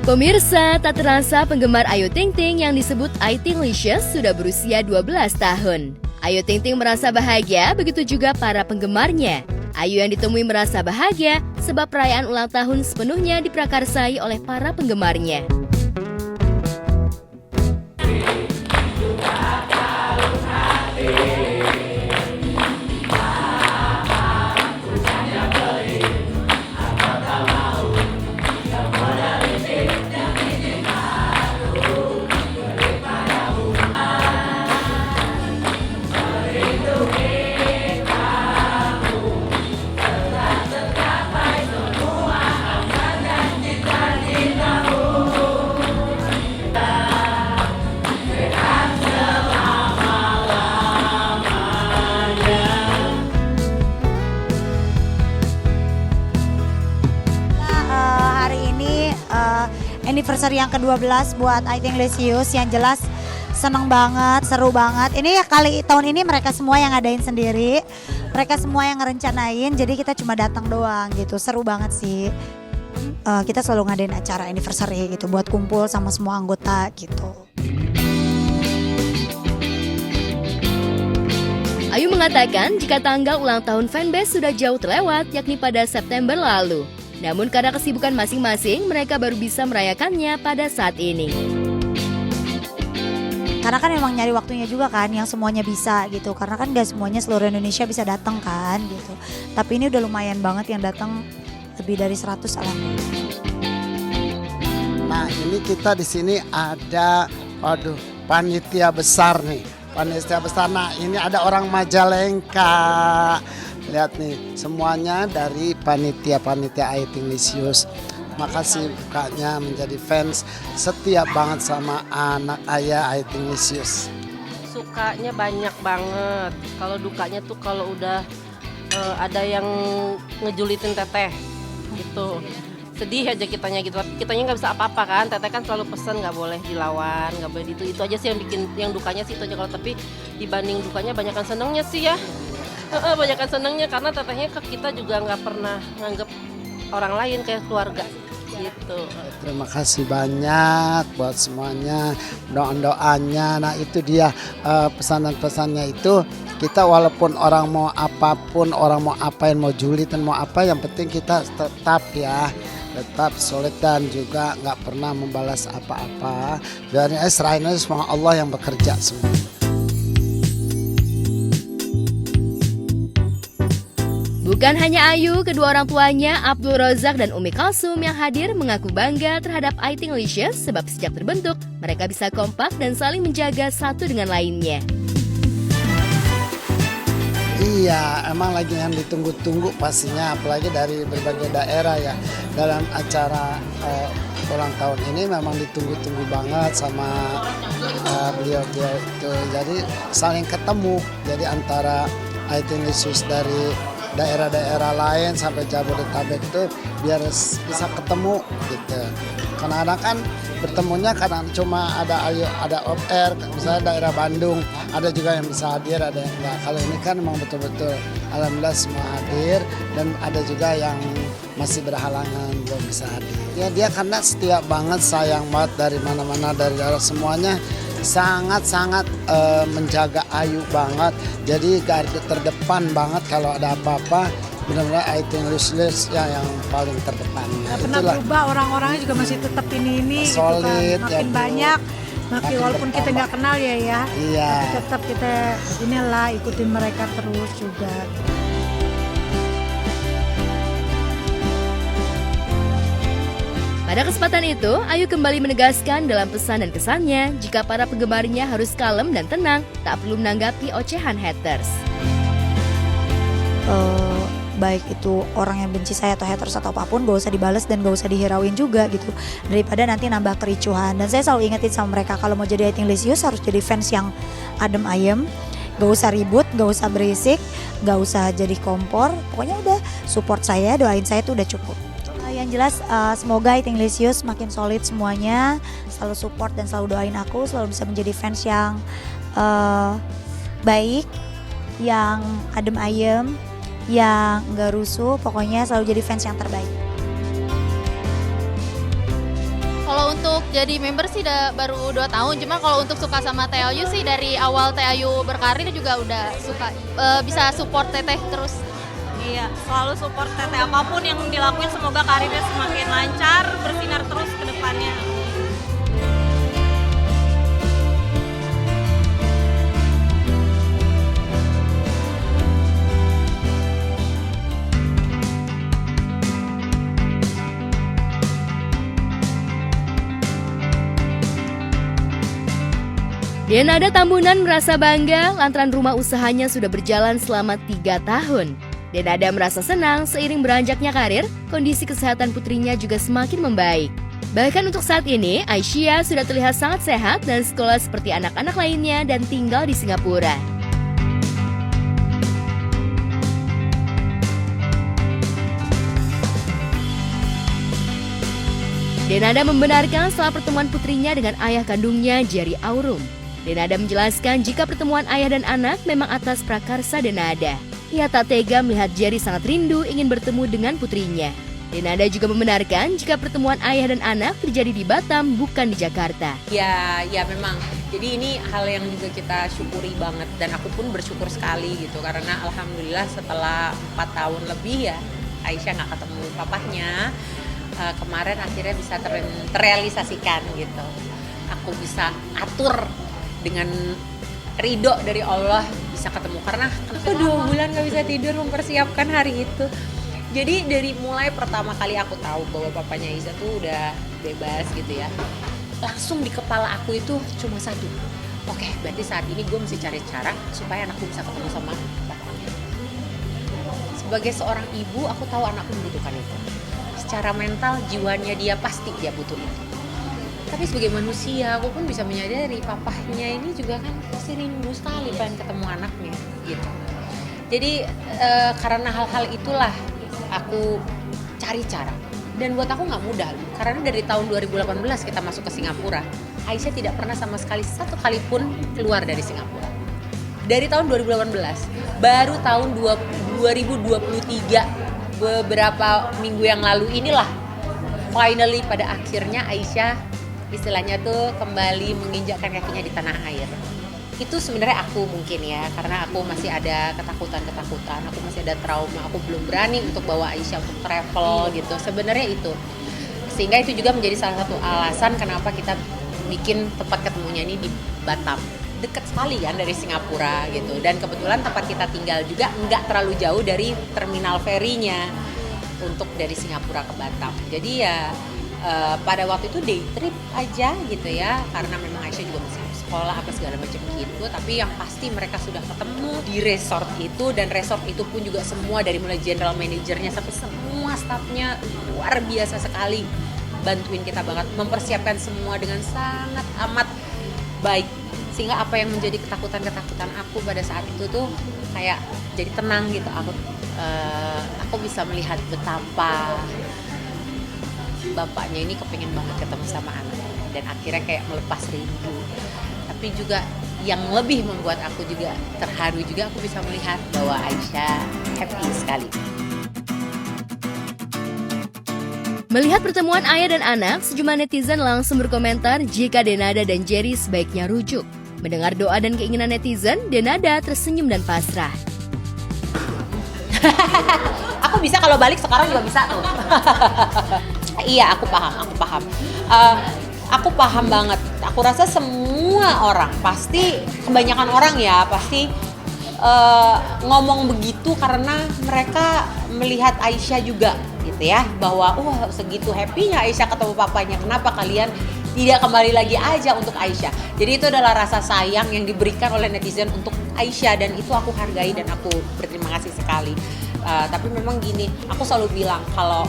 Pemirsa, tak terasa penggemar Ayu Ting Ting yang disebut Ayu Tinglicious sudah berusia 12 tahun. Ayu Ting Ting merasa bahagia, begitu juga para penggemarnya. Ayu yang ditemui merasa bahagia sebab perayaan ulang tahun sepenuhnya diprakarsai oleh para penggemarnya. Anniversary yang ke-12 buat Ayu Tinglicious, yang jelas seneng banget, seru banget. Ini ya tahun ini mereka semua yang ngadain sendiri, mereka semua yang ngerencanain, jadi kita cuma datang doang gitu. Seru banget sih. Kita selalu ngadain acara anniversary gitu buat kumpul sama semua anggota gitu. Ayu mengatakan jika tanggal ulang tahun fanbase sudah jauh terlewat, yakni pada September lalu. Namun karena kesibukan masing-masing, mereka baru bisa merayakannya pada saat ini. Karena kan memang nyari waktunya juga kan, yang semuanya bisa gitu. Karena kan gak semuanya seluruh Indonesia bisa datang kan gitu. Tapi ini udah lumayan banget yang datang, lebih dari 100 alhamdulillah. Nah ini kita di sini ada, panitia besar nih. Panitia besar, nah ini ada orang Majalengka. Lihat nih, semuanya dari panitia Ayu Tinglicious. Makasih kakaknya menjadi fans, setia banget sama anak ayah Ayu Tinglicious. Sukanya banyak banget. Kalau dukanya tuh kalau udah ada yang ngejulitin teteh gitu. Sedih aja kitanya gitu. Kitanya nggak bisa apa-apa kan. Teteh kan selalu pesen nggak boleh dilawan, nggak boleh itu aja sih yang bikin, yang dukanya sih itu aja. Kalau tapi dibanding dukanya banyakan senengnya sih ya. Banyakan senengnya karena tetehnya ke kita juga nggak pernah nganggep orang lain kayak keluarga gitu. Terima kasih banyak buat semuanya, doa-doanya. Nah itu dia pesanan-pesannya itu, kita walaupun orang mau apapun, orang mau apain, mau julitan mau apa, yang penting kita tetap solid dan juga nggak pernah membalas apa-apa. Dan serahin aja semua, Allah yang bekerja semua. Bukan hanya Ayu, kedua orang tuanya Abdul Rozak dan Umi Kalsum yang hadir mengaku bangga terhadap Ayu Tinglicious sebab sejak terbentuk mereka bisa kompak dan saling menjaga satu dengan lainnya. Iya, emang lagi yang ditunggu-tunggu pastinya, apalagi dari berbagai daerah ya. Dalam acara ulang tahun ini memang ditunggu-tunggu banget sama beliau-beliau itu. Jadi saling ketemu, jadi antara Ayu Tinglicious dari daerah-daerah lain sampai Jabodetabek itu biar bisa ketemu gitu. Kadang-kadang kan bertemunya kadang cuma ada off air, misalnya daerah Bandung, ada juga yang bisa hadir, ada yang enggak. Kalau ini kan memang betul-betul alhamdulillah semua hadir, dan ada juga yang masih berhalangan belum bisa hadir. Ya dia karena setia banget, sayang banget dari mana-mana, dari daerah semuanya. Sangat-sangat menjaga Ayu banget, jadi garda terdepan banget kalau ada apa-apa, benar-benar Ayu Tinglicious yang paling terdepan. Nggak pernah berubah, orang-orangnya juga masih tetap ini solid, gitu kan. Makin banyak, makin walaupun kita nggak kenal ya, iya. Tapi tetap kita inilah ikutin mereka terus juga. Pada kesempatan itu, Ayu kembali menegaskan dalam pesan dan kesannya jika para penggemarnya harus kalem dan tenang, tak perlu menanggapi ocehan haters. Baik itu orang yang benci saya atau haters atau apapun, gak usah dibales dan gak usah dihirauin juga gitu, daripada nanti nambah kericuhan. Dan saya selalu ingetin sama mereka, kalau mau jadi Ayu Tinglicious harus jadi fans yang adem ayem, gak usah ribut, gak usah berisik, gak usah jadi kompor. Pokoknya udah support saya, doain saya tuh udah cukup. Yang jelas semoga Ayu Tinglicious makin solid semuanya, selalu support dan selalu doain aku, selalu bisa menjadi fans yang baik, yang adem ayem, yang gak rusuh, pokoknya selalu jadi fans yang terbaik. Kalau untuk jadi member sih baru 2 tahun, cuma kalau untuk suka sama Teh Ayu sih dari awal Teh Ayu berkarir juga udah suka, bisa support Teteh terus. Iya, selalu support Teteh apapun yang dilakuin, semoga karirnya semakin lancar, bersinar terus ke depannya. Denada Tambunan merasa bangga lantaran rumah usahanya sudah berjalan selama 3 tahun. Denada merasa senang seiring beranjaknya karir, kondisi kesehatan putrinya juga semakin membaik. Bahkan untuk saat ini, Aisyah sudah terlihat sangat sehat dan sekolah seperti anak-anak lainnya dan tinggal di Singapura. Denada membenarkan setelah pertemuan putrinya dengan ayah kandungnya, Jerry Aurum. Denada menjelaskan jika pertemuan ayah dan anak memang atas prakarsa Denada. Ia tak tega melihat Jerry sangat rindu ingin bertemu dengan putrinya. Denada juga membenarkan jika pertemuan ayah dan anak terjadi di Batam bukan di Jakarta. Ya memang. Jadi ini hal yang juga kita syukuri banget dan aku pun bersyukur sekali gitu karena alhamdulillah setelah 4 tahun lebih ya Aisyah nggak ketemu papahnya. Kemarin akhirnya bisa terrealisasikan gitu. Aku bisa atur dengan ridho dari Allah bisa ketemu karena aku 2 bulan gak bisa tidur mempersiapkan hari itu. Jadi dari mulai pertama kali aku tahu bahwa papanya Isa tuh udah bebas gitu ya, langsung di kepala aku itu cuma satu, oke, berarti saat ini gue mesti cari cara supaya anakku bisa ketemu sama bapaknya. Sebagai seorang ibu aku tahu anakku membutuhkan itu. Secara mental jiwanya dia pasti dia butuh itu. Tapi sebagai manusia aku pun bisa menyadari papahnya ini juga kan pasti rindu sekali pengen ketemu anaknya gitu. Jadi karena hal-hal itulah aku cari cara. Dan buat aku nggak mudah karena dari tahun 2018 kita masuk ke Singapura, Aisyah tidak pernah sama sekali satu kali pun keluar dari Singapura. Dari tahun 2018, baru tahun 2023 beberapa minggu yang lalu inilah finally pada akhirnya Aisyah istilahnya tuh kembali menginjakkan kakinya di tanah air. Itu sebenarnya aku mungkin ya, karena aku masih ada ketakutan, aku masih ada trauma, aku belum berani untuk bawa Aisyah untuk travel gitu. Sebenarnya itu. Sehingga itu juga menjadi salah satu alasan kenapa kita bikin tempat ketemunya ini di Batam. Dekat sekali kan dari Singapura gitu. Dan kebetulan tempat kita tinggal juga nggak terlalu jauh dari terminal ferinya untuk dari Singapura ke Batam. Jadi ya pada waktu itu day trip aja gitu ya, karena memang Aisyah juga masih harus sekolah apa segala macam gitu. Tapi yang pasti mereka sudah ketemu di resort itu, dan resort itu pun juga semua dari mulai general manajernya sampai semua staffnya luar biasa sekali, bantuin kita banget, mempersiapkan semua dengan sangat amat baik. Sehingga apa yang menjadi ketakutan aku pada saat itu tuh kayak jadi tenang gitu. Aku bisa melihat betapa bapaknya ini kepengen banget ketemu sama anaknya dan akhirnya kayak melepas rindu. Tapi juga yang lebih membuat aku juga terharu juga, aku bisa melihat bahwa Aisyah happy sekali. Melihat pertemuan ayah dan anak, sejumlah netizen langsung berkomentar jika Denada dan Jerry sebaiknya rujuk. Mendengar doa dan keinginan netizen, Denada tersenyum dan pasrah. Aku bisa kalau balik sekarang juga bisa tuh. Iya, aku paham. Aku paham banget. Aku rasa semua orang pasti, kebanyakan orang ya pasti ngomong begitu karena mereka melihat Aisyah juga gitu ya, bahwa segitu happy-nya Aisyah ketemu papanya, kenapa kalian tidak kembali lagi aja untuk Aisyah. Jadi itu adalah rasa sayang yang diberikan oleh netizen untuk Aisyah, dan itu aku hargai dan aku berterima kasih sekali. Tapi memang gini, aku selalu bilang kalau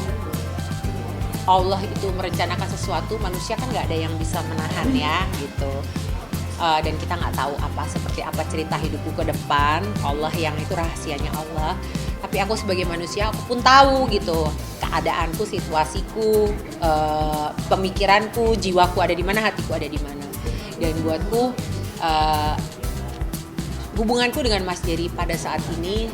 Allah itu merencanakan sesuatu, manusia kan nggak ada yang bisa menahan ya gitu. Dan kita nggak tahu seperti apa cerita hidupku ke depan. Allah yang itu rahasianya Allah. Tapi aku sebagai manusia, aku pun tahu gitu keadaanku, situasiku, pemikiranku, jiwaku ada di mana, hatiku ada di mana. Dan buatku hubunganku dengan Mas Jerry pada saat ini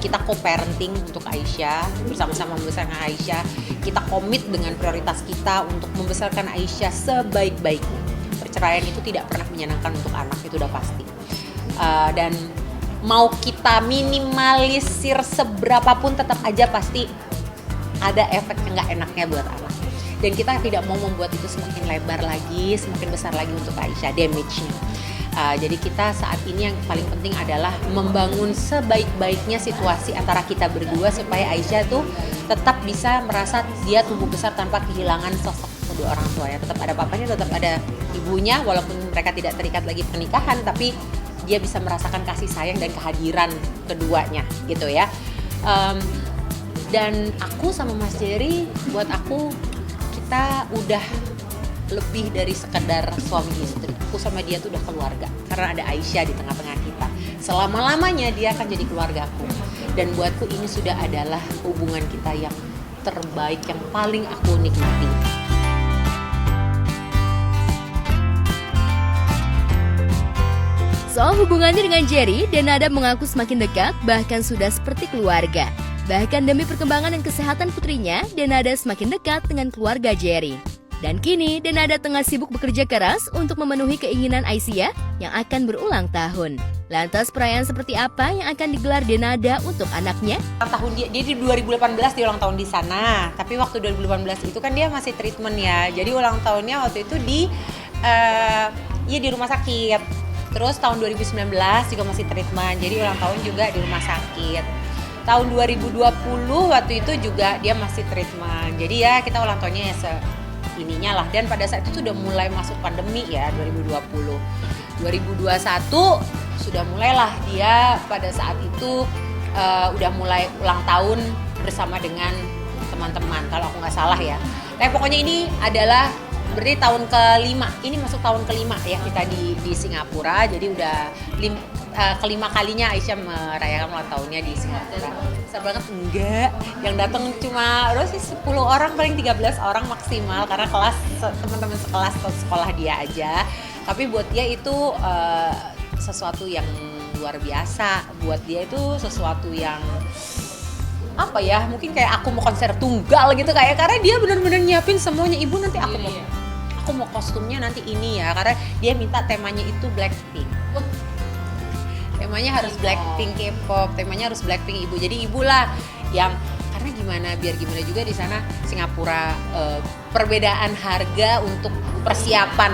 kita co-parenting untuk Aisyah, bersama-sama membesarkan Aisyah. Kita komit dengan prioritas kita untuk membesarkan Aisyah sebaik-baiknya. Perceraian itu tidak pernah menyenangkan untuk anak, itu udah pasti. Dan mau kita minimalisir seberapapun tetap aja pasti ada efek yang nggak enaknya buat anak. Dan kita tidak mau membuat itu semakin lebar lagi, semakin besar lagi untuk Aisyah, damage-nya. Jadi kita saat ini yang paling penting adalah membangun sebaik-baiknya situasi antara kita berdua supaya Aisyah tuh tetap bisa merasa dia tumbuh besar tanpa kehilangan sosok kedua orang tuanya. Tetap ada papanya, tetap ada ibunya, walaupun mereka tidak terikat lagi pernikahan, tapi dia bisa merasakan kasih sayang dan kehadiran keduanya gitu ya. Dan aku sama Mas Jerry, buat aku kita udah lebih dari sekedar suami istri. Aku sama dia tuh udah keluarga karena ada Aisyah di tengah-tengah kita. Selama-lamanya dia akan jadi keluargaku. Dan buatku ini sudah adalah hubungan kita yang terbaik, yang paling aku nikmati. Soal hubungannya dengan Jerry, Denada mengaku semakin dekat, bahkan sudah seperti keluarga. Bahkan demi perkembangan dan kesehatan putrinya, Denada semakin dekat dengan keluarga Jerry. Dan kini, Denada tengah sibuk bekerja keras untuk memenuhi keinginan Aisyah yang akan berulang tahun. Lantas perayaan seperti apa yang akan digelar Denada untuk anaknya? Tahun dia di 2018 dia ulang tahun di sana. Tapi waktu 2018 itu kan dia masih treatment ya. Jadi ulang tahunnya waktu itu di rumah sakit. Terus tahun 2019 juga masih treatment. Jadi ulang tahun juga di rumah sakit. Tahun 2020 waktu itu juga dia masih treatment. Jadi ya kita ulang tahunnya ya ininya lah. Dan pada saat itu sudah mulai masuk pandemi ya 2020. 2021 sudah mulailah dia pada saat itu udah mulai ulang tahun bersama dengan teman-teman kalau aku nggak salah ya. Tapi pokoknya ini adalah berarti tahun kelima. Ini masuk tahun kelima ya kita di Singapura. Jadi udah kelima kalinya Aisyah merayakan ulang tahunnya di Singapura. Besar banget enggak, yang datang cuma 10 orang, paling 13 orang maksimal karena kelas teman-teman sekelas atau sekolah dia aja. Tapi buat dia itu sesuatu yang luar biasa. Buat dia itu sesuatu yang apa ya, mungkin kayak aku mau konser tunggal gitu kayak, karena dia benar-benar nyiapin semuanya. Ibu nanti aku mau kostumnya nanti ini ya, karena dia minta temanya itu Blackpink. Temanya harus Blackpink, K-pop, temanya harus Blackpink ibu. Jadi ibu lah yang, karena biar gimana juga di sana Singapura perbedaan harga untuk persiapan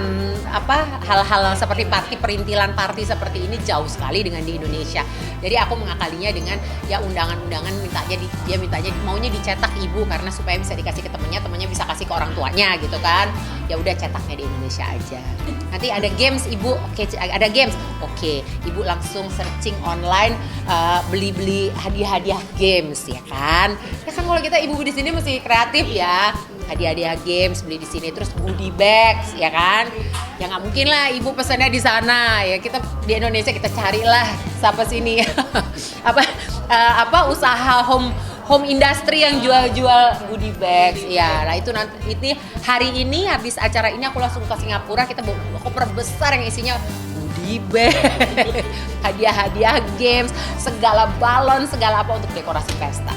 hal-hal seperti perintilan party seperti ini jauh sekali dengan di Indonesia. Jadi aku mengakalinya dengan ya undangan-undangan dia mintanya maunya dicetak ibu karena supaya bisa dikasih ke temennya bisa kasih ke orang tuanya gitu kan. Ya udah cetaknya di Indonesia aja. Nanti ada games ibu, oke, ada games. Oke, ibu langsung searching online beli hadiah-hadiah games ya kan. Ya kan kalau kita ibu di sini mesti kreatif ya. Hadiah-hadiah games beli di sini, terus goodie bags ya kan. Ya nggak mungkin lah ibu pesannya di sana ya, kita di Indonesia kita carilah siapa sini usaha home industry yang jual goodie bags ya. Nah itu nanti hari ini habis acara ini aku langsung ke Singapura, kita bawa koper besar yang isinya goodie bag, hadiah-hadiah games, segala balon, segala apa untuk dekorasi pesta.